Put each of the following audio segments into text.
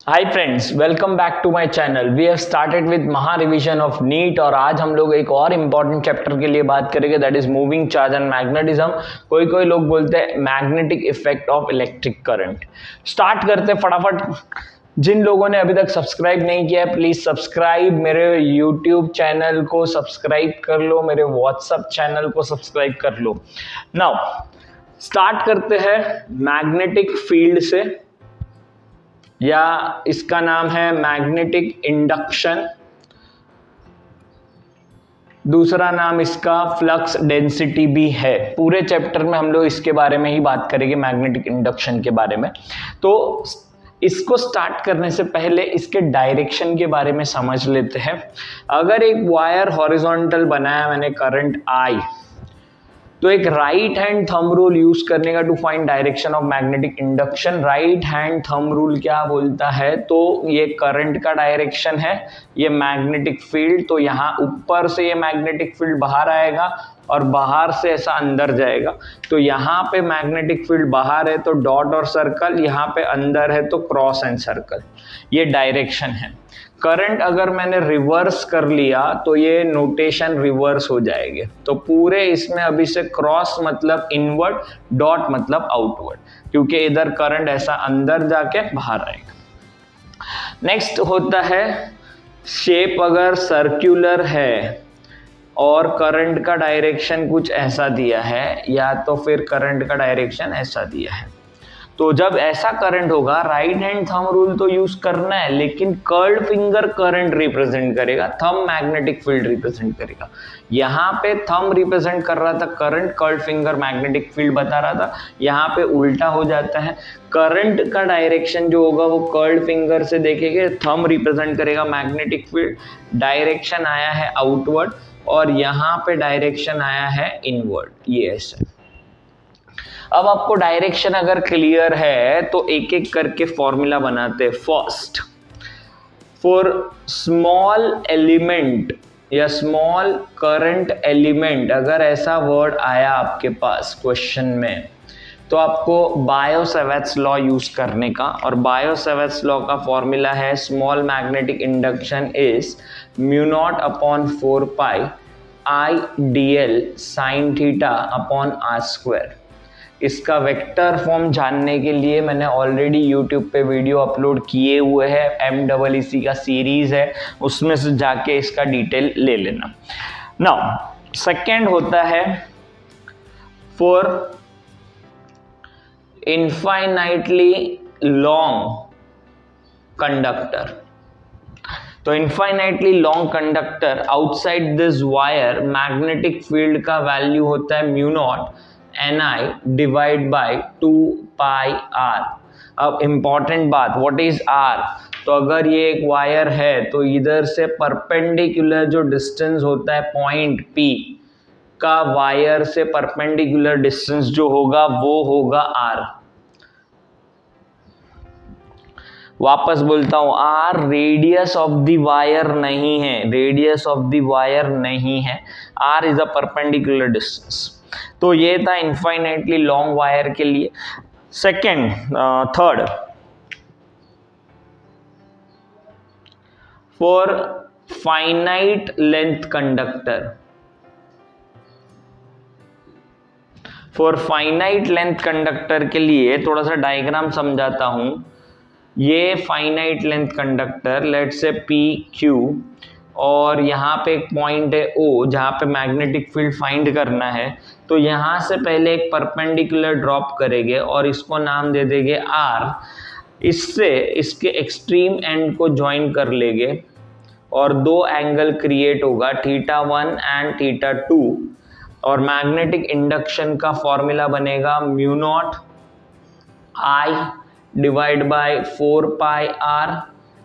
Hi friends, welcome back to my channel. We have started with महा revision of NEET और आज हम लोग एक और इम्पॉर्टेंट चैप्टर के लिए बात करेंगे, that is moving charge and magnetism. कोई लोग बोलते हैं magnetic effect of electric current. Start करते फटाफट। जिन लोगों ने अभी तक सब्सक्राइब नहीं किया है प्लीज सब्सक्राइब, मेरे यूट्यूब चैनल को सब्सक्राइब कर लो, मेरे व्हाट्सएप चैनल को सब्सक्राइब कर लो। नाउ स्टार्ट करते हैं मैग्नेटिक फील्ड से, या इसका नाम है मैग्नेटिक इंडक्शन। दूसरा नाम इसका फ्लक्स डेंसिटी भी है। पूरे चैप्टर में हम लोग इसके बारे में ही बात करेंगे, मैग्नेटिक इंडक्शन के बारे में। तो इसको स्टार्ट करने से पहले इसके डायरेक्शन के बारे में समझ लेते हैं। अगर एक वायर हॉरिजॉन्टल बनाया मैंने करंट आई, तो एक right hand thumb rule use करने का to find direction of magnetic induction. Right hand thumb rule क्या बोलता है, तो ये करंट का डायरेक्शन है, ये मैग्नेटिक फील्ड, तो यहाँ ऊपर से ये मैग्नेटिक फील्ड बाहर आएगा और बाहर से ऐसा अंदर जाएगा। तो यहाँ पे मैग्नेटिक फील्ड बाहर है तो डॉट और सर्कल, यहाँ पे अंदर है तो क्रॉस एंड सर्कल, ये डायरेक्शन है। करंट अगर मैंने रिवर्स कर लिया तो ये नोटेशन रिवर्स हो जाएगी। तो पूरे इसमें अभी से क्रॉस मतलब इनवर्ड, डॉट मतलब आउटवर्ड, क्योंकि इधर करंट ऐसा अंदर जाके बाहर आएगा। नेक्स्ट होता है शेप। अगर सर्कुलर है और करंट का डायरेक्शन कुछ ऐसा दिया है, या तो फिर करंट का डायरेक्शन ऐसा दिया है, तो जब ऐसा करंट होगा राइट हैंड थंब रूल तो यूज करना है, लेकिन कर्ल्ड फिंगर करंट रिप्रेजेंट करेगा, थंब मैग्नेटिक फील्ड रिप्रेजेंट करेगा। यहाँ पे थंब रिप्रेजेंट कर रहा था current, curled finger magnetic field बता रहा था। यहाँ पे उल्टा हो जाता है, करंट का डायरेक्शन जो होगा वो कर्ल्ड फिंगर से देखेंगे, थंब रिप्रेजेंट करेगा मैग्नेटिक फील्ड, डायरेक्शन आया है आउटवर्ड और यहाँ पे डायरेक्शन आया है इनवर्ड, ये ऐसे। अब आपको डायरेक्शन अगर क्लियर है तो एक एक करके फॉर्मूला बनाते हैं। फर्स्ट, फॉर स्मॉल एलिमेंट या स्मॉल करंट एलिमेंट, अगर ऐसा वर्ड आया आपके पास क्वेश्चन में, तो आपको बायो-सेवर्ट्स लॉ यूज करने का। और बायो-सेवर्ट्स लॉ का फॉर्मूला है small magnetic induction is mu not upon 4 pi I d l sine theta upon r square. इसका वेक्टर फॉर्म जानने के लिए मैंने ऑलरेडी यूट्यूब पे वीडियो अपलोड किए हुए हैं, MEEC का सीरीज है, उसमें से जाके इसका डिटेल ले लेना। नाउ सेकंड होता है फॉर इनफाइनाइटली लॉन्ग कंडक्टर। तो infinitely long conductor outside this wire magnetic field का वैल्यू होता है mu not Ni divide by 2 pi r. अब इंपॉर्टेंट बात, व्हाट इज आर? तो अगर ये एक वायर है तो इधर से परपेंडिकुलर जो डिस्टेंस होता है पॉइंट P का, वायर से परपेंडिकुलर डिस्टेंस जो होगा वो होगा R। वापस बोलता हूं, R radius of the wire नहीं है, रेडियस ऑफ द वायर नहीं है, R is a perpendicular distance. तो ये था इनफाइनाइटली लॉन्ग वायर के लिए। Second, third, for finite length conductor. For finite length conductor के लिए थोड़ा सा डायग्राम समझाता हूं। ये finite length conductor, let's say P Q, और यहाँ पे एक पॉइंट है O जहाँ पे मैग्नेटिक फील्ड फाइंड करना है। तो यहाँ से पहले एक परपेंडिकुलर ड्रॉप करेंगे और इसको नाम दे देंगे R। इससे इसके एक्सट्रीम एंड को ज्वाइन कर लेंगे और दो एंगल क्रिएट होगा, θ1 एंड θ2, और मैग्नेटिक इंडक्शन का फॉर्मूला बनेगा mu not I divide by 4 pi R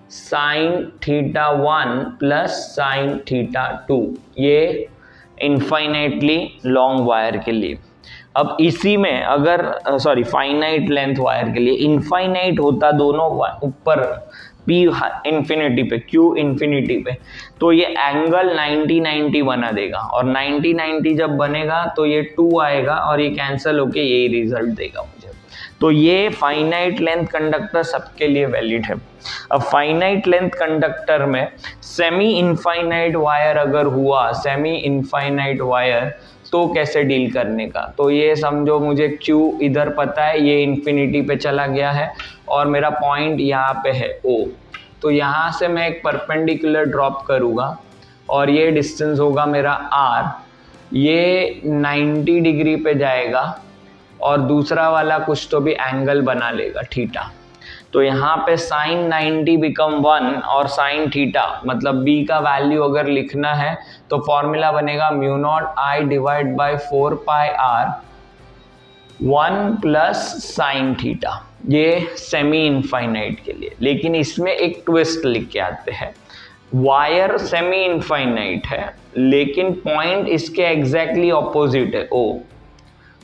sine θ1 plus sine θ2, ये इनफाइनाइटली लॉन्ग वायर के लिए। अब इसी में अगर फाइनाइट लेंथ वायर के लिए इनफाइनाइट होता दोनों ऊपर P इंफिनिटी पे, Q इंफिनिटी पे, तो ये एंगल 90-90 बना देगा, और 90-90 जब बनेगा तो ये 2 आएगा और ये कैंसिल होके यही रिजल्ट देगा मुझे। तो ये फाइनाइट लेंथ कंडक्टर सबके लिए वैलिड है। अब फाइनाइट लेंथ कंडक्टर में सेमी इनफाइनाइट वायर अगर हुआ, सेमी इनफाइनाइट वायर, तो कैसे डील करने का, तो ये समझो मुझे Q इधर पता है, ये इन्फिनिटी पे चला गया है और मेरा पॉइंट यहाँ पे है O, तो यहाँ से मैं एक परपेंडिकुलर ड्रॉप करूँगा और ये डिस्टेंस होगा मेरा R, ये 90 डिग्री पे जाएगा और दूसरा वाला कुछ तो भी एंगल बना लेगा थीटा, तो यहाँ पे साइन 90 बिकम 1 और साइन थीटा मतलब b का वैल्यू अगर लिखना है तो फॉर्मूला बनेगा mu not I divide by 4 pi r 1 plus sine theta, ये सेमी इनफाइनाइट के लिए। लेकिन इसमें एक ट्विस्ट लिख के आते हैं, वायर सेमी इनफाइनाइट है लेकिन पॉइंट इसके एग्जैक्टली ऑपोजिट है O,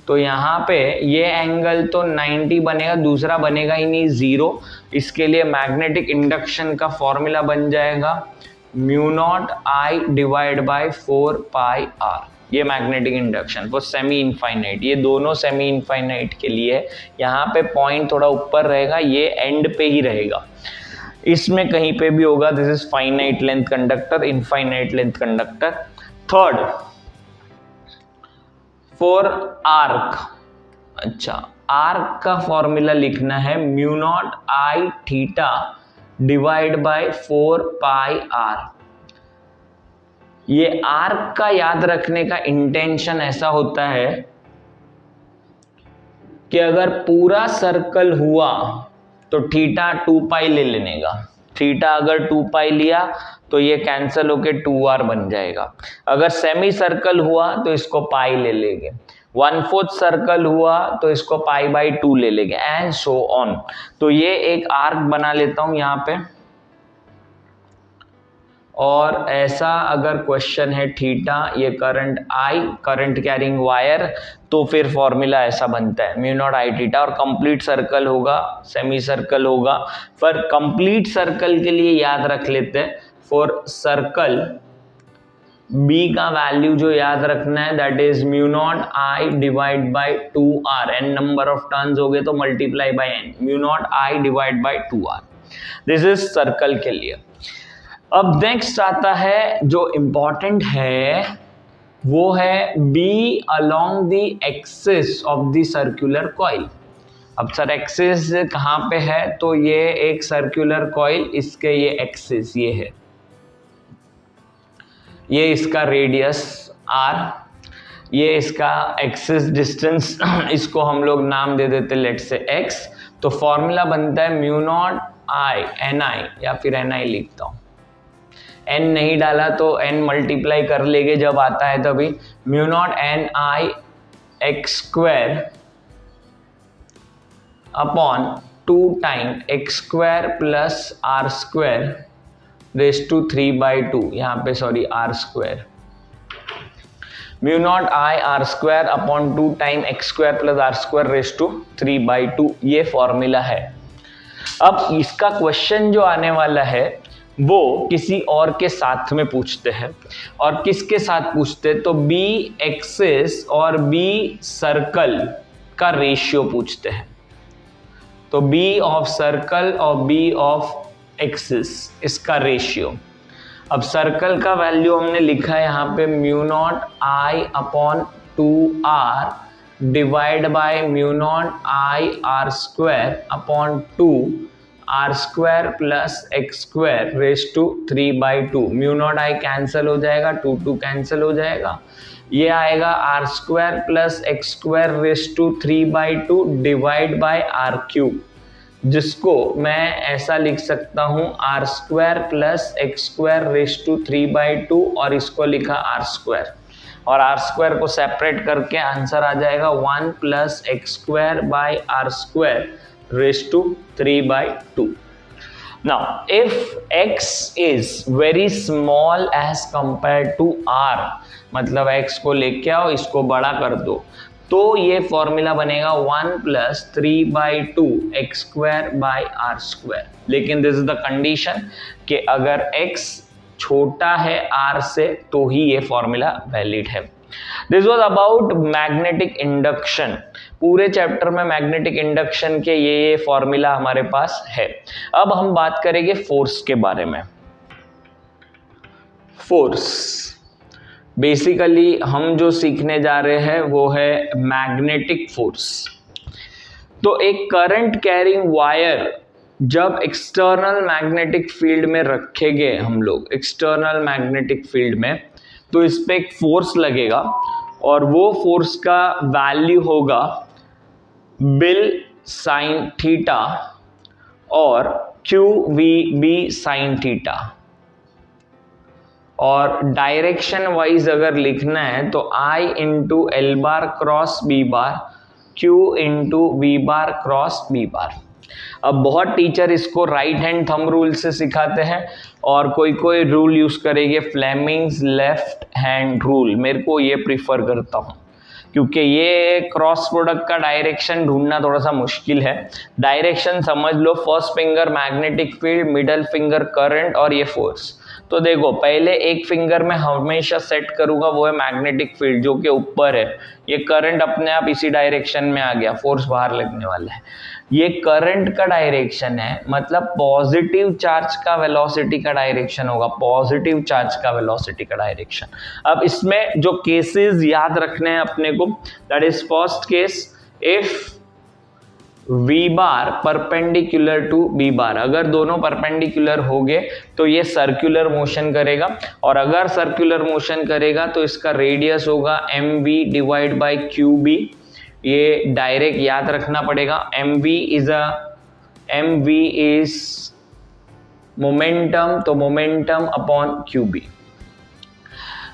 तो यहाँ पे ये एंगल तो 90 बनेगा, दूसरा बनेगा ही नहीं 0। इसके लिए मैग्नेटिक इंडक्शन का फॉर्मूला बन जाएगा mu naught I divide by 4 pi r, ये magnetic induction for semi infinite. ये दोनों सेमी इनफाइनाइट के लिए यहाँ पे पॉइंट थोड़ा ऊपर रहेगा, ये एंड पे ही रहेगा, इसमें कहीं पे भी होगा। This is finite length conductor, infinite length conductor. Third for arc, अच्छा आर्क का फॉर्मूला लिखना है mu not I theta divide by 4 pi r। ये आर्क का याद रखने का इंटेंशन ऐसा होता है कि अगर पूरा सर्कल हुआ तो थीटा 2 पाई ले लेने का, थीटा अगर 2 पाई लिया तो ये कैंसिल होके 2r बन जाएगा। अगर सेमी सर्कल हुआ तो इसको पाई ले लेंगे, 1/4 सर्कल हुआ तो इसको पाई बाई 2 ले लेंगे, एंड सो ऑन। तो ये एक आर्क बना लेता हूं यहाँ पे, और ऐसा अगर क्वेश्चन है थीटा, ये current I, current carrying wire, तो फिर फॉर्मूला ऐसा बनता है म्यू नॉट I थीटा। और कंप्लीट सर्कल होगा, सेमी सर्कल होगा, पर कंप्लीट सर्कल के लिए याद रख लेते हैं फॉर सर्कल b का वैल्यू जो याद रखना है that is mu not I divide bye 2r, n number of turns हो गए तो multiply by n, mu naught I divide bye 2r। This is circle के लिए। अब नेक्स्ट आता है जो इम्पॉर्टेंट है, वो है b along the axis of the circular coil. अब सर एक्सिस कहाँ पे है, तो ये एक सर्कुलर कॉइल, इसके ये एक्सिस ये है, ये इसका रेडियस r, ये इसका एक्सिस डिस्टेंस, इसको हम लोग नाम दे देते लेट से x। तो फॉर्मूला बनता है म्यू नॉट I ni, या फिर ni लिखता हूँ, n नहीं डाला तो n मल्टीप्लाई कर लेंगे जब आता है तभी, mu not ni x square upon 2 time x square plus r square raise to 3/2, यहाँ पे sorry r square, mu not I r square upon 2 time x square plus r square raise to 3/2, ये formula है। अब इसका question जो आने वाला है वो किसी और के साथ में पूछते हैं, और किसके साथ पूछते हैं, तो b एक्सिस और b सर्कल का रेशियो पूछते हैं। तो b ऑफ सर्कल और b ऑफ एक्सिस, इसका रेशियो। अब सर्कल का वैल्यू हमने लिखा है यहाँ पे mu not I upon 2r divide by mu not I r square upon 2 r square plus x square raise to 3/2। Mu not I cancel हो जाएगा, 2 कैंसिल हो जाएगा, ये आएगा r square plus x square raise to 3/2 divide by r cube, जिसको मैं ऐसा लिख सकता हूँ r square plus x square raise to 3/2, और इसको लिखा r स्क्वायर, और r स्क्वायर को सेपरेट करके आंसर आ जाएगा 1 plus x square by r square raise to 3/2। Now if x is very small as compared to r, मतलब x को लेके आओ, इसको बड़ा कर दो, तो ये फॉर्मूला बनेगा 1 plus 3/2 x square by r square. लेकिन दिस इज द कंडीशन कि अगर x छोटा है r से तो ही ये फॉर्मूला वैलिड है। This was about magnetic induction. पूरे चैप्टर में मैग्नेटिक इंडक्शन के ये फॉर्मूला हमारे पास है। अब हम बात करेंगे फोर्स के बारे में। फोर्स बेसिकली हम जो सीखने जा रहे हैं वो है मैग्नेटिक फोर्स। तो एक करंट कैरिंग वायर जब एक्सटर्नल मैग्नेटिक फील्ड में रखेंगे हम लोग, एक्सटर्नल मैग्नेटिक फील्ड में, तो इस पे एक फोर्स लगेगा और वो फोर्स का वैल्यू होगा बिल साइन थीटा और q v b sine theta. और डायरेक्शन वाइज अगर लिखना है तो I into l bar cross b bar, Q into v bar cross b bar. अब बहुत टीचर इसको राइट हैंड थंब रूल से सिखाते हैं और कोई कोई रूल यूज करेंगे फ्लेमिंग्स लेफ्ट हैंड रूल। मेरे को ये प्रीफर करता हूँ क्योंकि ये क्रॉस प्रोडक्ट का डायरेक्शन ढूंढना थोड़ा सा मुश्किल है। डायरेक्शन समझ लो, first finger magnetic field, middle finger current और ये फोर्स। तो देखो पहले एक फिंगर में हमेशा सेट करूंगा वो है मैग्नेटिक फील्ड जो कि ऊपर है। ये करंट अपने आप इसी डायरेक्शन में आ गया, फोर्स बाहर लगने वाला है। ये करंट का डायरेक्शन है, मतलब पॉजिटिव चार्ज का वेलोसिटी का डायरेक्शन होगा, पॉजिटिव चार्ज का वेलोसिटी का डायरेक्शन। अब इसमें जो केसेस याद रखने हैं अपने को, that is first case if V bar perpendicular to B bar, अगर दोनों परपेंडिकुलर हो गए तो ये सर्कुलर मोशन करेगा, और अगर सर्कुलर मोशन करेगा तो इसका रेडियस होगा mv डिवाइड बाय qb। ये डायरेक्ट याद रखना पड़ेगा। mv इज मोमेंटम, तो मोमेंटम अपॉन qb।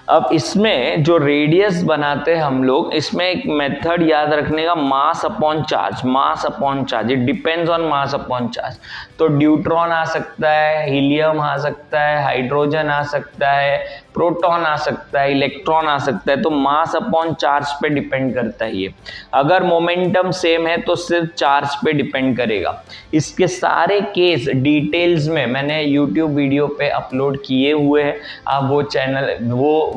अब इसमें जो रेडियस बनाते हैं हम लोग, इसमें एक मेथड याद रखने का, mass upon charge. Mass upon charge, it depends on mass upon charge. तो ड्यूट्रॉन आ सकता है, हीलियम आ सकता है, हाइड्रोजन आ सकता है, प्रोटॉन आ सकता है, इलेक्ट्रॉन आ सकता है। तो मास अपॉन चार्ज पे डिपेंड करता है ये। अगर मोमेंटम सेम है तो सिर्फ चार्ज पे डिपेंड करेगा। इसके सारे केस डिटेल्स में मैंने यूट्यूब वीडियो पे अपलोड किए हुए हैं, आप वो चैनल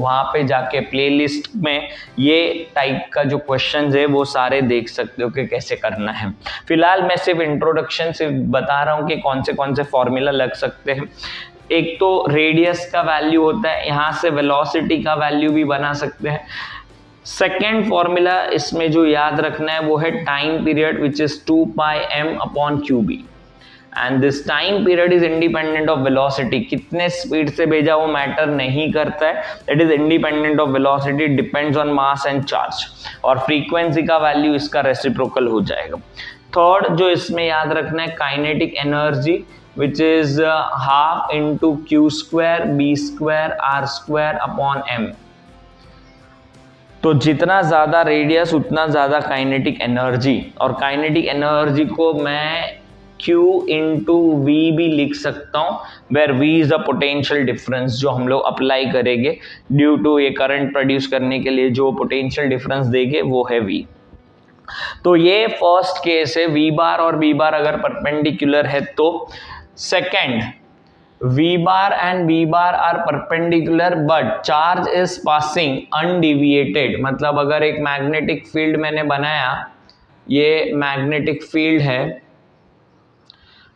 वहाँ पे जाके प्लेलिस्ट में ये टाइप का जो क्वेश्चंस है वो सारे देख सकते हो कि कैसे करना है। फिलहाल मैं सिर्फ इंट्रोडक्शन सिर्फ बता रहा हूँ कि कौन से फॉर्मूला लग सकते हैं। एक तो रेडियस का वैल्यू होता है, यहाँ से वेलोसिटी का वैल्यू भी बना सकते हैं। सेकेंड फॉर्मूला इसमें जो याद रखना है वो है time period which is 2 pi m upon qb, and this time period is independent of velocity. कितने स्पीड से भेजा वो मैटर नहीं करता है, it is independent of velocity, depends on mass and charge. और फ्रीक्वेंसी का वैल्यू इसका रेसिप्रोकल हो जाएगा। थर्ड जो इसमें याद रखना है, kinetic energy which is half into q square b square r square upon m। तो जितना ज्यादा रेडियस उतना ज्यादा काइनेटिक एनर्जी, और काइनेटिक एनर्जी को मैं Q इंटू V भी लिख सकता हूँ, where V is the potential difference जो हम लोग अप्लाई करेंगे ड्यू टू ये करंट प्रोड्यूस करने के लिए जो पोटेंशियल डिफरेंस देंगे वो है V। तो ये फर्स्ट केस है, V बार और B बार अगर परपेंडिकुलर है तो। Second, V bar and B bar are perpendicular but charge is passing undeviated. मतलब अगर एक मैग्नेटिक फील्ड मैंने बनाया, ये मैग्नेटिक फील्ड है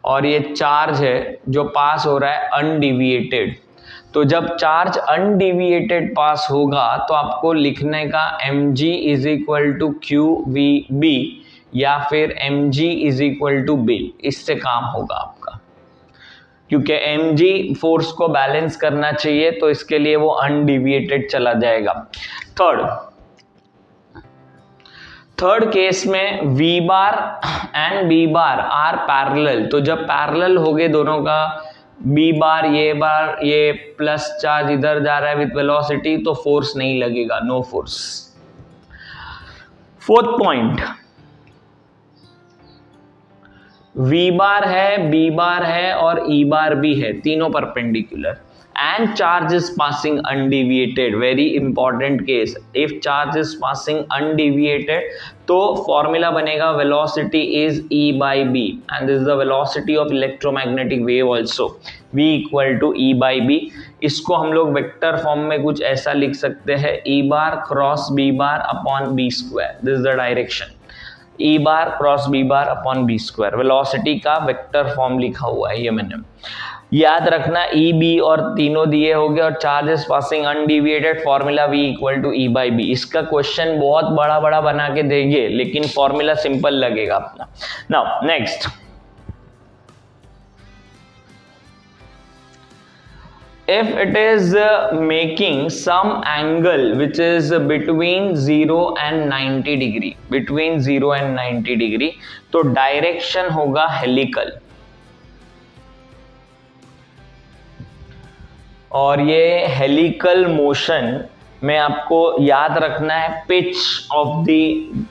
और ये चार्ज है जो पास हो रहा है अनडिविएटेड। तो जब चार्ज अनडिविएटेड पास होगा तो आपको लिखने का mg is equal to qvb या फिर mg is equal to b। इससे काम होगा आपका, क्योंकि mg फोर्स को बैलेंस करना चाहिए तो इसके लिए वो अनडिविएटेड चला जाएगा। थर्ड केस में V bar and B bar are parallel. तो जब पैरेलल हो गए दोनों का, B बार ये प्लस चार्ज इधर जा रहा है विथ वेलोसिटी, तो फोर्स नहीं लगेगा, no force. Fourth point, V bar है, B बार है और E बार भी है, तीनों perpendicular. and charge is passing undeviated, very important case, if charge is passing undeviated तो फॉर्मूला बनेगा velocity is E by B and this is the velocity of electromagnetic wave also, V equal to E by B। इसको हम लोग vector form में कुछ ऐसा लिख सकते हैं, E bar cross B bar upon B square, this is the direction, E bar cross B bar upon B square, velocity का वेक्टर फॉर्म लिखा हुआ है, ये मैंने याद रखना। ई बी और तीनों दिए हो गए और charges passing undeviated, formula V equal to E by b. इसका क्वेश्चन बहुत बड़ा बड़ा बना के देंगे लेकिन फॉर्मूला सिंपल लगेगा अपना। Now next, if it is making some angle which is between 0 and 90 degree, between 0 and 90 degree, तो डायरेक्शन होगा हेलिकल, और ये हेलिकल मोशन में आपको याद रखना है pitch of the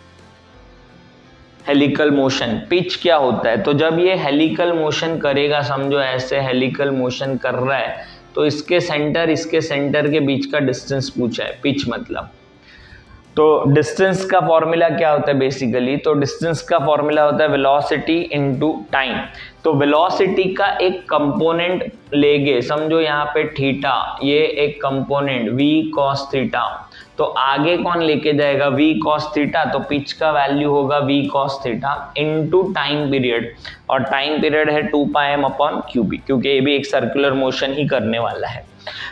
helical motion. Pitch क्या होता है, तो जब ये हेलिकल मोशन करेगा, समझो ऐसे हेलिकल मोशन कर रहा है, तो इसके सेंटर के बीच का डिस्टेंस पूछा है, पिच मतलब। तो डिस्टेंस का फॉर्मूला क्या होता है बेसिकली, तो डिस्टेंस का फॉर्मूला होता है वेलोसिटी इनटू टाइम। तो वेलोसिटी का एक कंपोनेंट लेंगे, समझो यहाँ पे थीटा, ये एक कंपोनेंट v cos थीटा, तो आगे कौन लेके जाएगा v cos थीटा, तो पिच का वैल्यू होगा v cos theta into time period, और टाइम पीरियड है 2 πm अपॉन क्यूबी, क्योंकि ये भी एक सर्कुलर मोशन ही करने वाला है।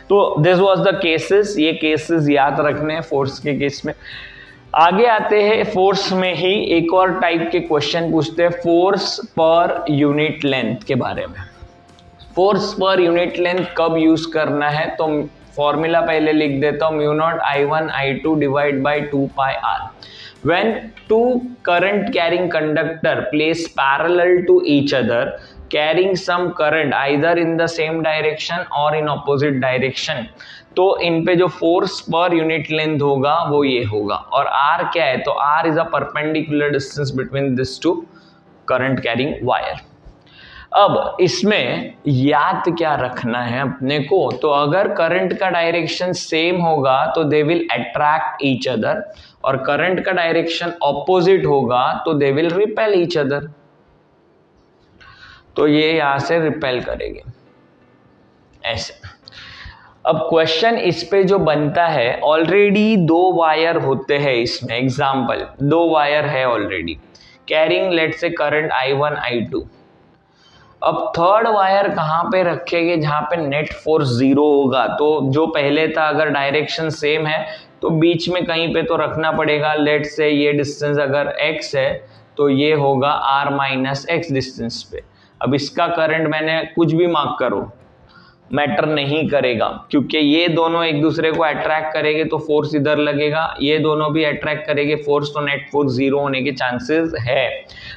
तो दिस वाज द केसेस, ये केसेस याद रखने हैं फोर्स के केस में। आगे आते हैं फोर्स में ही एक और टाइप के क्वेश्चन पूछते हैं, फोर्स पर यूनिट लेंथ के बारे में। फोर्स पर यूनिट लेंथ कब यूज करना है, तो फॉर्मूला पहले लिख देता हूं, mu naught I1 I2 divide by 2 pi r। When two current carrying conductor placed parallel to each other carrying some current either in the same direction or in opposite direction, तो इन पे जो force per unit length होगा वो ये होगा। और r क्या है, तो r is a perpendicular distance between this two current carrying wire. अब इसमें याद क्या रखना है अपने को, तो अगर करंट का डायरेक्शन सेम होगा तो they will attract each other, और करंट का डायरेक्शन ऑपोजिट होगा तो they will repel each other. तो ये यहां से रिपेल करेंगे ऐसे। अब क्वेश्चन इस पे जो बनता है, ऑलरेडी 2 वायर होते हैं इसमें, एग्जाम्पल 2 वायर है ऑलरेडी कैरिंग लेट से करंट I1 I2। अब थर्ड वायर कहाँ पे रखेंगे, जहाँ पे नेट फोर्स 0 होगा। तो जो पहले था अगर डायरेक्शन सेम है तो बीच में कहीं पे तो रखना पड़ेगा, लेट से ये डिस्टेंस अगर x है तो ये होगा r माइनस x डिस्टेंस पे। अब इसका करंट मैंने कुछ भी मार्क करो मैटर नहीं करेगा, क्योंकि ये दोनों एक दूसरे को अट्रैक्ट करेंगे तो फोर्स इधर लगेगा, ये दोनों भी अट्रैक्ट करेंगे फोर्स, तो नेट फोर्स 0 होने के चांसेस है।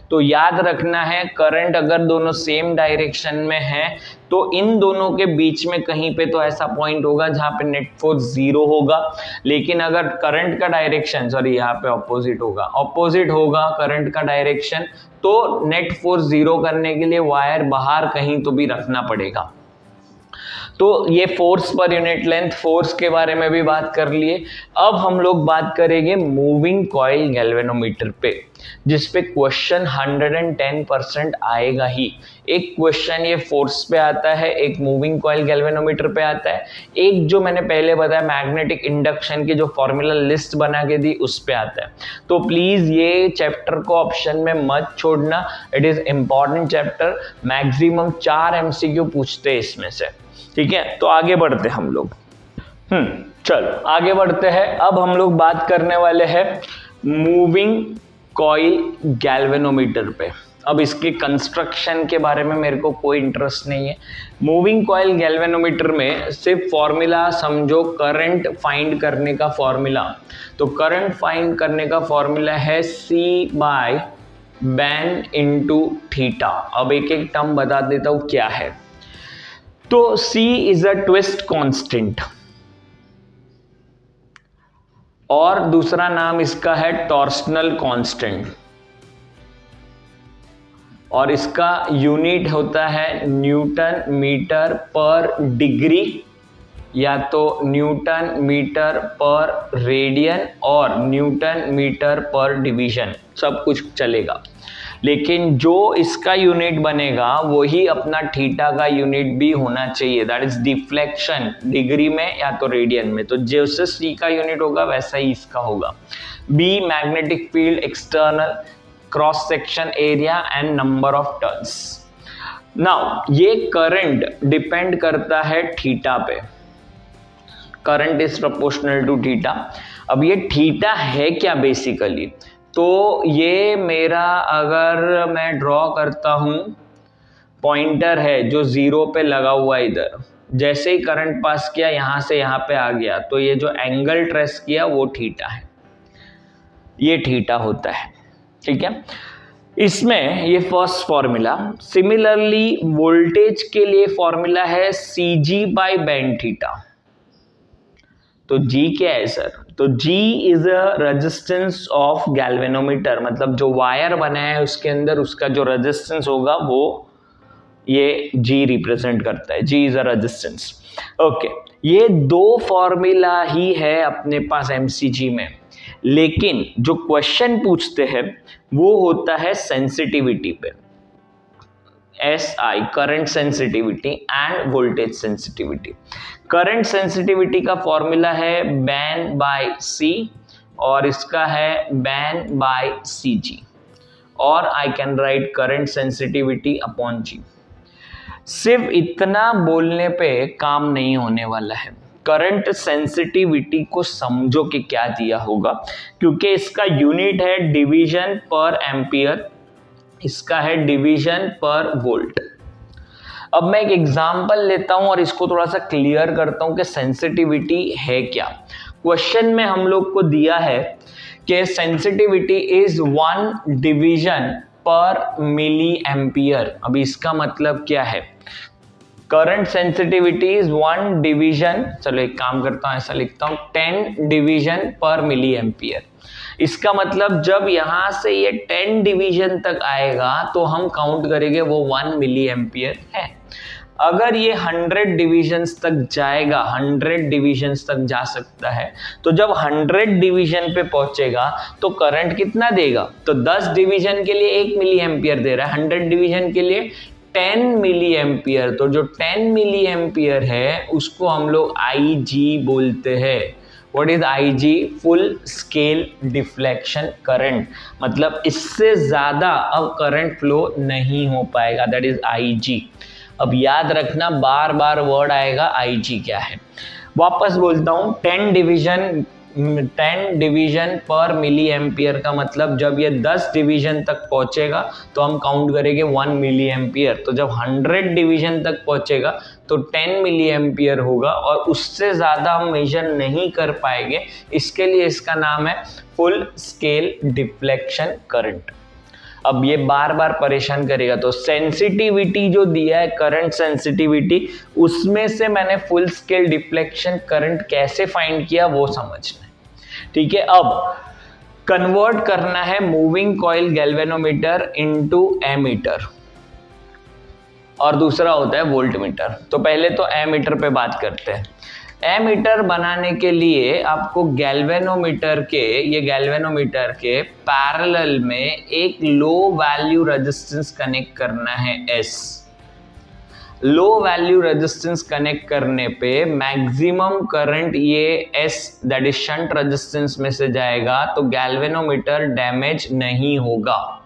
तो याद रखना है, करंट अगर दोनों सेम डायरेक्शन में है तो इन दोनों के बीच में कहीं पे तो ऐसा पॉइंट होगा जहां पे नेट फोर्स 0 होगा। लेकिन अगर करंट का डायरेक्शन, सॉरी यहाँ पे ऑपोजिट होगा करंट का डायरेक्शन, तो नेट फोर्स 0 करने के लिए वायर बाहर कहीं तो भी रखना पड़ेगा। तो ये force per unit length, force के बारे में भी बात कर लिए। अब हम लोग बात करेंगे मूविंग कॉइल गैल्वेनोमीटर पे, जिस पे क्वेश्चन 110% आएगा ही। एक क्वेश्चन ये फोर्स पे आता है, एक मूविंग कॉइल गैल्वेनोमीटर पे आता है, एक जो मैंने पहले बताया मैग्नेटिक इंडक्शन की जो फॉर्मूला लिस्ट बना के दी उस पे आता है। तो प्लीज ये चैप्टर को ऑप्शन में मत छोड़ना, it is important chapter, maximum 4 MCQ पूछते हैं इसमें से, ठीक है। तो आगे बढ़ते हम लोग, चलो आगे बढ़ते हैं। अब हम लोग बात करने वाले हैं मूविंग कॉइल गैल्वेनोमीटर पे। अब इसके कंस्ट्रक्शन के बारे में मेरे को कोई इंटरेस्ट नहीं है। मूविंग कॉइल गैल्वेनोमीटर में सिर्फ फॉर्मूला समझो, करंट फाइंड करने का फॉर्मूला। तो करंट फाइंड करने का फॉर्मूला है C बाय बैन इंटू थीटा। अब एक एक टर्म बता देता हूं क्या है। तो C is a twist constant, और दूसरा नाम इसका है टॉर्सनल कांस्टेंट, और इसका यूनिट होता है न्यूटन मीटर पर डिग्री या तो न्यूटन मीटर पर रेडियन और न्यूटन मीटर पर डिवीजन, सब कुछ चलेगा। लेकिन जो इसका यूनिट बनेगा वही अपना थीटा का यूनिट भी होना चाहिए, दैट इज डिफ्लेक्शन, डिग्री में या तो रेडियन में। तो जैसे सी का यूनिट होगा वैसा ही इसका होगा। B magnetic field external, cross section area and number of turns. Now ये करंट डिपेंड करता है थीटा पे, current is proportional to theta. अब ये थीटा है क्या बेसिकली, तो ये मेरा, अगर मैं ड्रॉ करता हूं, पॉइंटर है जो 0 पे लगा हुआ है इधर, जैसे ही करंट पास किया यहां से यहां पे आ गया, तो ये जो एंगल ट्रेस किया वो थीटा है, ये थीटा होता है, ठीक है। इसमें ये फर्स्ट फॉर्मूला। सिमिलरली वोल्टेज के लिए फॉर्मूला है CG बाय बैंड थीटा। तो G क्या है सर, तो G is a resistance of galvanometer, मतलब जो वायर बनाया है उसके अंदर उसका जो रेजिस्टेंस होगा वो ये G रिप्रेजेंट करता है, G is a resistance. Okay, ये दो फॉर्मूला ही है अपने पास MCG में, लेकिन जो क्वेश्चन पूछते हैं वो होता है सेंसिटिविटी पे, SI current sensitivity end voltage sensitivity. Current sensitivity का फॉर्मूला है बैन बाय C और इसका है बैन बाय CG, और I can write current sensitivity upon G। सिर्फ इतना बोलने पे काम नहीं होने वाला है, करंट सेंसिटिविटी को समझो कि क्या दिया होगा, क्योंकि इसका यूनिट है डिवीजन पर एम्पियर, इसका है डिवीजन पर वोल्ट। अब मैं एक एग्जांपल लेता हूं और इसको थोड़ा सा क्लियर करता हूं कि सेंसिटिविटी है क्या। क्वेश्चन में हम लोग को दिया है कि सेंसिटिविटी इज 1 डिवीजन पर मिली एम्पियर। अब इसका मतलब क्या है, करंट सेंसिटिविटी इज 1 डिवीजन, चलो एक काम करता हूं, ऐसा लिखता हूं 10 डिवीजन पर मिली एम्पियर। इसका मतलब जब यहां से ये 10 डिवीजन तक आएगा तो हम काउंट करेंगे वो 1 मिली एम्पियर है। अगर ये 100 डिविजन्स तक जाएगा, 100 डिविजन्स तक जा सकता है, तो जब 100 डिवीजन पे पहुंचेगा तो करंट कितना देगा, तो 10 डिवीजन के लिए 1 मिली एम्पियर दे रहा है, 100 डिवीजन के लिए 10 मिली एम्पियर। तो जो 10 मिली एम्पियर है उसको हम लोग IG बोलते हैं। What is IG? Full scale deflection current, मतलब इससे ज्यादा अब करंट फ्लो नहीं हो पाएगा, दैट इज IG। अब याद रखना, बार बार वर्ड आएगा IG क्या है। वापस बोलता हूं, 10 डिवीजन पर मिली एम्पियर का मतलब जब ये 10 डिवीजन तक पहुंचेगा तो हम काउंट करेंगे 1 मिली एम्पियर। तो जब 100 डिवीजन तक पहुंचेगा तो 10 मिली एम्पियर होगा, और उससे ज़्यादा हम मेजर नहीं कर पाएंगे, इसके लिए इसका नाम है फुल स्केल डिफ्लेक्शन करंट। अब ये बार बार परेशान करेगा, तो सेंसिटिविटी जो दिया है करंट सेंसिटिविटी, उसमें से मैंने फुल स्केल डिफ्लेक्शन करंट कैसे फाइंड किया वो समझना है, ठीक है। अब कन्वर्ट करना है moving coil galvanometer into ammeter, और दूसरा होता है वोल्ट मीटर। तो पहले तो एमीटर पे बात करते हैं। एमीटर बनाने के लिए आपको गैल्वेनोमीटर के पैरेलल में एक लो वैल्यू रेजिस्टेंस कनेक्ट करना है S। Low value resistance connect करने पे मैक्सिमम करंट ये S that is shunt resistance में से जाएगा, तो गैल्वेनोमीटर डैमेज नहीं होगा,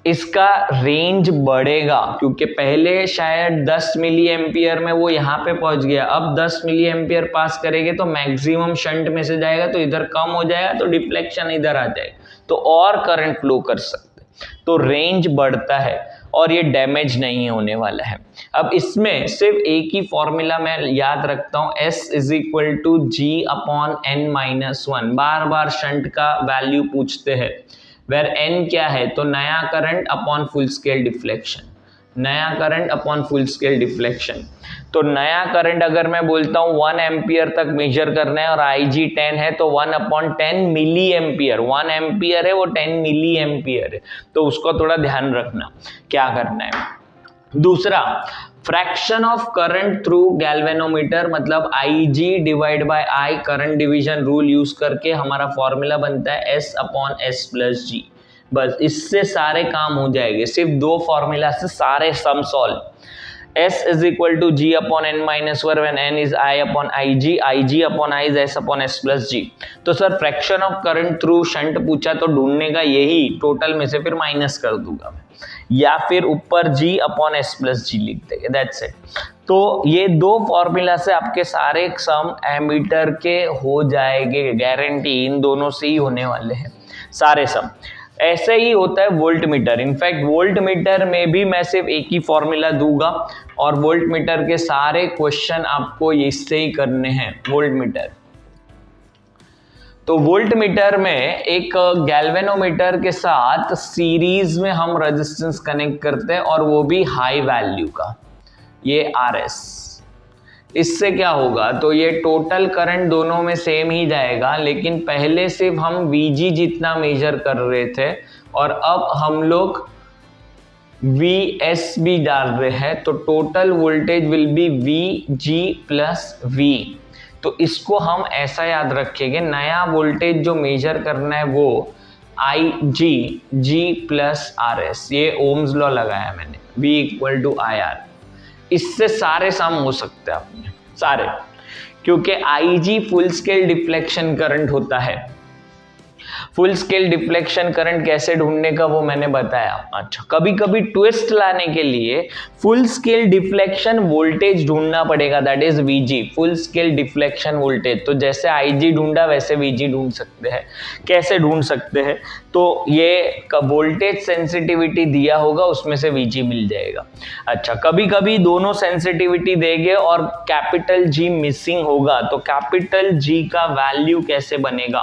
इसका रेंज बढ़ेगा, क्योंकि पहले शायद 10 मिली एम्पियर में वो यहाँ पे पहुंच गया, अब 10 मिली एम्पियर पास करेंगे तो मैक्सिमम शंट में से जाएगा, तो इधर कम हो जाएगा, तो डिफ्लेक्शन इधर आ जाएगा, तो और करंट फ्लो कर सकते, तो रेंज बढ़ता है और ये डैमेज नहीं होने वाला है। अब इसमें सिर्फ एक ही फॉर्मूला मैं याद रखता हूँ, S is equal to G/n-1। बार बार शंट का वैल्यू पूछते हैं, वेर n क्या है, तो नया current upon full scale deflection, नया current upon full scale deflection. तो नया करंट अगर मैं बोलता हूँ 1 एम्पियर तक मेजर करना है और IG 10 है, तो 1/10 मिली एम्पियर, 1 एम्पियर है वो 10 मिली एम्पियर है, तो उसको थोड़ा ध्यान रखना क्या करना है। दूसरा, fraction of current through galvanometer मतलब IG divide by I current division rule use करके हमारा फॉर्मूला बनता है S/S+G। बस इससे सारे काम हो जाएंगे, सिर्फ दो फॉर्मूला से सारे sum solve. S is equal to G upon N minus 1 when N is I upon IG, IG upon I is S upon S plus G। तो sir fraction of current through shunt पूछा तो ढूंढने का यही, total में से फिर minus कर दूंगा मैं, या फिर ऊपर G upon S plus G लिख देंगे, दैट्स इट। तो ये दो फॉर्मूला से आपके सारे सम एमीटर के हो जाएंगे, गारंटी इन दोनों से ही होने वाले हैं सारे सम। ऐसे ही होता है volt meter. In fact volt meter में भी मैं सिर्फ एक ही फॉर्मूला दूंगा और वोल्ट मीटर के सारे क्वेश्चन आपको इससे ही करने हैं। वोल्ट मीटर, तो वोल्ट मीटर में एक गैल्वेनोमीटर के साथ सीरीज में हम रेजिस्टेंस कनेक्ट करते हैं और वो भी हाई वैल्यू का, ये RS। इससे क्या होगा, तो ये टोटल करंट दोनों में सेम ही जाएगा, लेकिन पहले सिर्फ हम VG जितना मेजर कर रहे थे और अब हम लोग VS भी डाल रहे हैं, तो total voltage will be VG plus V। तो इसको हम ऐसा याद रखेंगे, नया वोल्टेज जो मेजर करना है वो IG G प्लस RS, ये ओम्स लॉ लगाया मैंने, V इक्वल टू IR। इससे सारे सम हो सकते हैं अपने सारे, क्योंकि IG full scale deflection current होता है। फुल स्केल डिफ्लेक्शन करंट कैसे ढूंढने का वो मैंने बताया। अच्छा, कभी कभी ट्विस्ट लाने के लिए फुल स्केल डिफ्लेक्शन वोल्टेज ढूंढना पड़ेगा, that is VG, full scale deflection voltage. तो जैसे IG ढूंढा वैसे VG ढूंढ सकते हैं। कैसे ढूंढ सकते हैं, तो ये वोल्टेज सेंसिटिविटी दिया होगा उसमें से VG मिल जाएगा। अच्छा, कभी कभी दोनों सेंसिटिविटी देंगे और कैपिटल G मिसिंग होगा, तो कैपिटल G का वैल्यू कैसे बनेगा,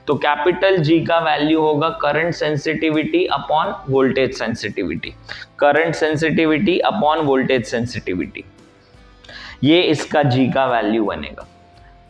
तो कैपिटल G का वैल्यू होगा current sensitivity upon voltage sensitivity, current sensitivity upon voltage sensitivity, ये इसका G का वैल्यू बनेगा।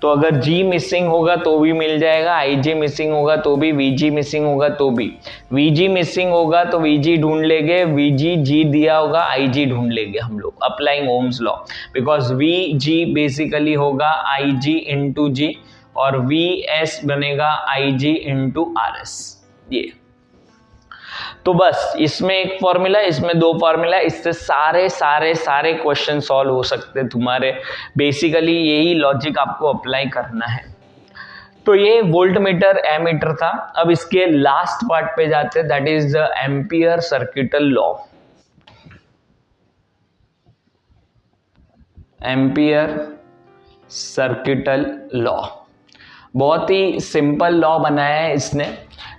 तो अगर G मिसिंग होगा तो भी मिल जाएगा, IG मिसिंग होगा तो भी, VG मिसिंग होगा तो भी। VG मिसिंग होगा तो VG ढूंढ लेंगे, VG G दिया होगा IG ढूंढ लेंगे हम लोग, applying Ohm's law, because VG basically होगा IG इंटू G और VS बनेगा IG इंटू RS। ये तो बस इसमें एक फॉर्मूला, इसमें दो फॉर्मूला, इससे सारे सारे सारे क्वेश्चन सॉल्व हो सकते हैं तुम्हारे। बेसिकली यही लॉजिक आपको अप्लाई करना है। तो ये वोल्ट मीटर एमीटर था। अब इसके लास्ट पार्ट पे जाते हैं, that is the ampere circuital law. Ampere circuital law बहुत ही सिंपल लॉ बनाया है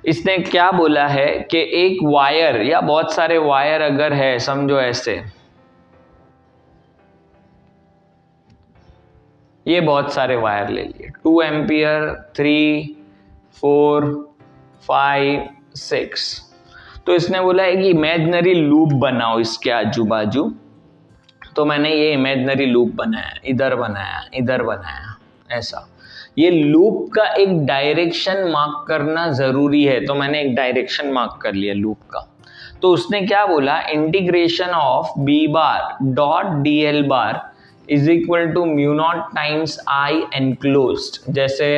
इसने क्या बोला है कि एक वायर या बहुत सारे वायर अगर है, समझो ऐसे, ये बहुत सारे वायर ले लिए, 2 एम्पियर, 3, 4, 5, 6। तो इसने बोला है कि इमेजिनरी लूप बनाओ इसके आजू बाजू। तो मैंने ये इमेजिनरी लूप बनाया, इधर बनाया, इधर बनाया, ऐसा। ये लूप का एक डायरेक्शन मार्क करना जरूरी है, तो मैंने एक डायरेक्शन मार्क कर लिया लूप का। तो उसने क्या बोला, integration of B bar dot DL bar is equal to mu not times I enclosed. जैसे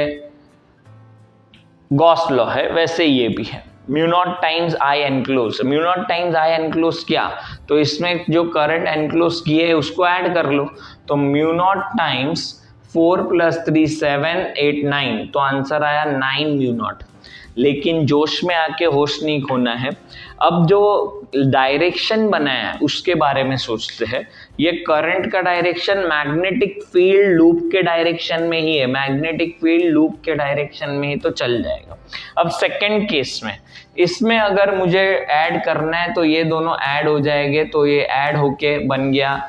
गॉस लॉ है वैसे ये भी है, mu not times I enclose. Mu not times I enclose क्या, तो इसमें जो करंट एनक्लोज किए है उसको ऐड कर लो, तो म्यू नॉट टाइम्स 4 + 3 7 8 9, तो आंसर आया 9 म्यू नॉट। लेकिन जोश में आके होश नहीं खोना है। अब जो डायरेक्शन बनाया है उसके बारे में सोचते हैं। ये करंट का डायरेक्शन मैग्नेटिक फील्ड लूप के डायरेक्शन में ही है, मैग्नेटिक फील्ड लूप के डायरेक्शन में ही तो चल जाएगा। अब सेकंड केस में, इसमें अगर मुझे ऐड करना है तो ये दोनों ऐड हो जाएंगे, तो ये ऐड होके बन गया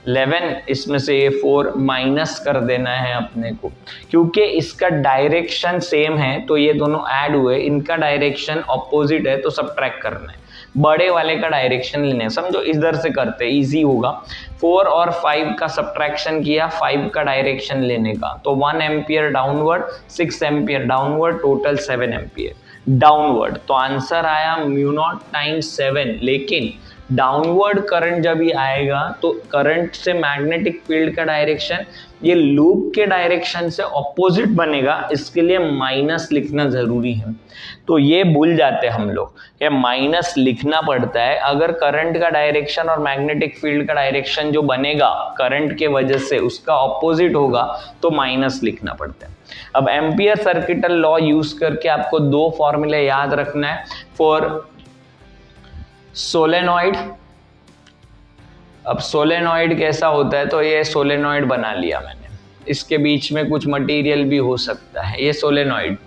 11, इसमें से ये 4 माइनस कर देना है अपने को, क्योंकि इसका डायरेक्शन सेम है। तो ये दोनों ऐड हुए, इनका डायरेक्शन ऑपोजिट है, तो सब्ट्रैक्ट करना है, बड़े वाले का डायरेक्शन लेना है। समझो इधर से करते, इजी होगा। 4 और 5 का सब्ट्रैक्शन किया, 5 का डायरेक्शन लेने का, तो 1 ampere downward, 6 ampere downward, total 7 ampere downward. तो आंसर आया म्यू नॉट टाइम्स 7, लेकिन डाउनवर्ड करंट जब ये आएगा तो करंट से मैग्नेटिक फील्ड का डायरेक्शन ये लूप के डायरेक्शन से ऑपोजिट बनेगा, इसके लिए माइनस लिखना जरूरी है। तो ये भूल जाते हैं हम लोग, ये माइनस लिखना पड़ता है। अगर करंट का डायरेक्शन और मैग्नेटिक फील्ड का डायरेक्शन जो बनेगा करंट के वजह से उसका ऑपोजिट होगा तो माइनस लिखना पड़ता है। अब एम्पियर सर्किटल लॉ यूज करके आपको दो फॉर्मूले याद रखना है फॉर सोलेनॉइड। अब सोलेनॉइड कैसा होता है, तो ये सोलेनॉइड बना लिया मैंने, इसके बीच में कुछ मटेरियल भी हो सकता है, ये सोलेनॉइड,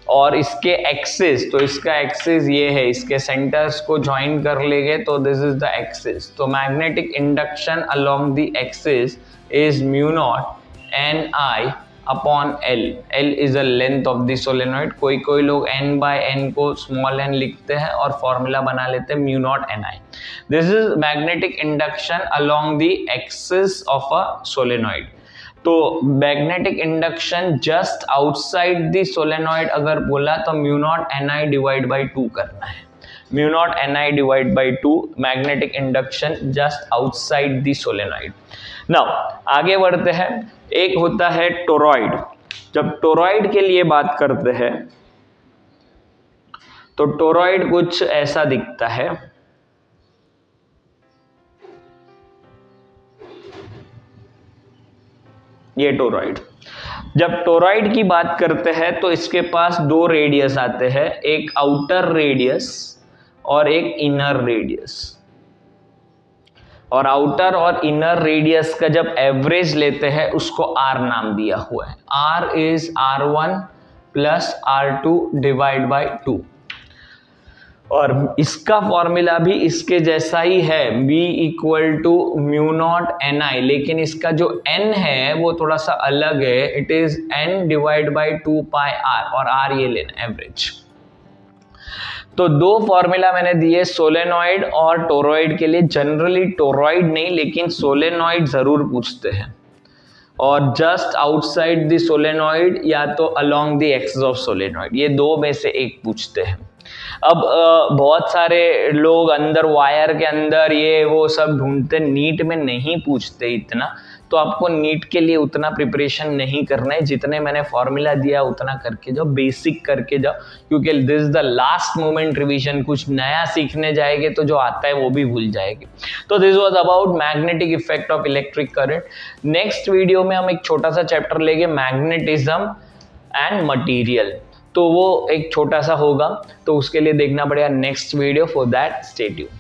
और इसके एक्सिस, तो इसका एक्सिस ये है, इसके सेंटर्स को ज्वाइन कर लेंगे तो दिस इज द एक्सिस। तो magnetic induction along the axis is mu naught N I upon L. L is a length of the solenoid. कोई लोग n बाय n को स्मॉल n लिखते हैं और फॉर्मूला बना लेते हैं mu naught N I. This is magnetic induction along the axis of a solenoid. तो magnetic induction just outside the solenoid अगर बोला तो mu naught N I divide by 2 करना है। Mu naught N I divide by 2 magnetic induction just outside the solenoid. Now आगे बढ़ते हैं। एक होता है टोरॉइड। जब टोरॉइड के लिए बात करते हैं तो टोरॉइड कुछ ऐसा दिखता है। ये टोरॉइड। जब टोरॉइड की बात करते हैं तो इसके पास दो रेडियस आते हैं, एक आउटर रेडियस और एक इनर रेडियस। और आउटर और इनर रेडियस का जब एवरेज लेते हैं उसको R नाम दिया हुआ है। R is R1 plus R2 divide by 2। और इसका फॉर्मूला भी इसके जैसा ही है, B equal to mu naught N I, लेकिन इसका जो n है वो थोड़ा सा अलग है। It is n divide by 2 pi R, और R ये लेना एवरेज। तो दो फॉर्मूला मैंने दिए सोलेनॉइड और टोरॉइड के लिए। जनरली टोरॉइड नहीं लेकिन सोलेनॉइड जरूर पूछते हैं, और जस्ट आउटसाइड द सोलेनॉइड या तो along the axis of solenoid, ये दो में से एक पूछते हैं। अब बहुत सारे लोग अंदर वायर के अंदर ये वो सब ढूंढते, नीट में नहीं पूछते इतना। तो आपको नीट के लिए उतना प्रिपरेशन नहीं करना है, जितने मैंने फॉर्मूला दिया उतना करके जाओ, बेसिक करके जाओ, क्योंकि this is the last moment revision. कुछ नया सीखने जाएंगे तो जो आता है वो भी भूल जाएंगे। तो this was about magnetic effect of electric current. Next video में हम एक छोटा सा चैप्टर लेंगे, मैग्नेटिज्म एंड मटीरियल। तो वो एक छोटा सा होगा, तो उसके लिए देखना पड़ेगा next video. For that stay tuned.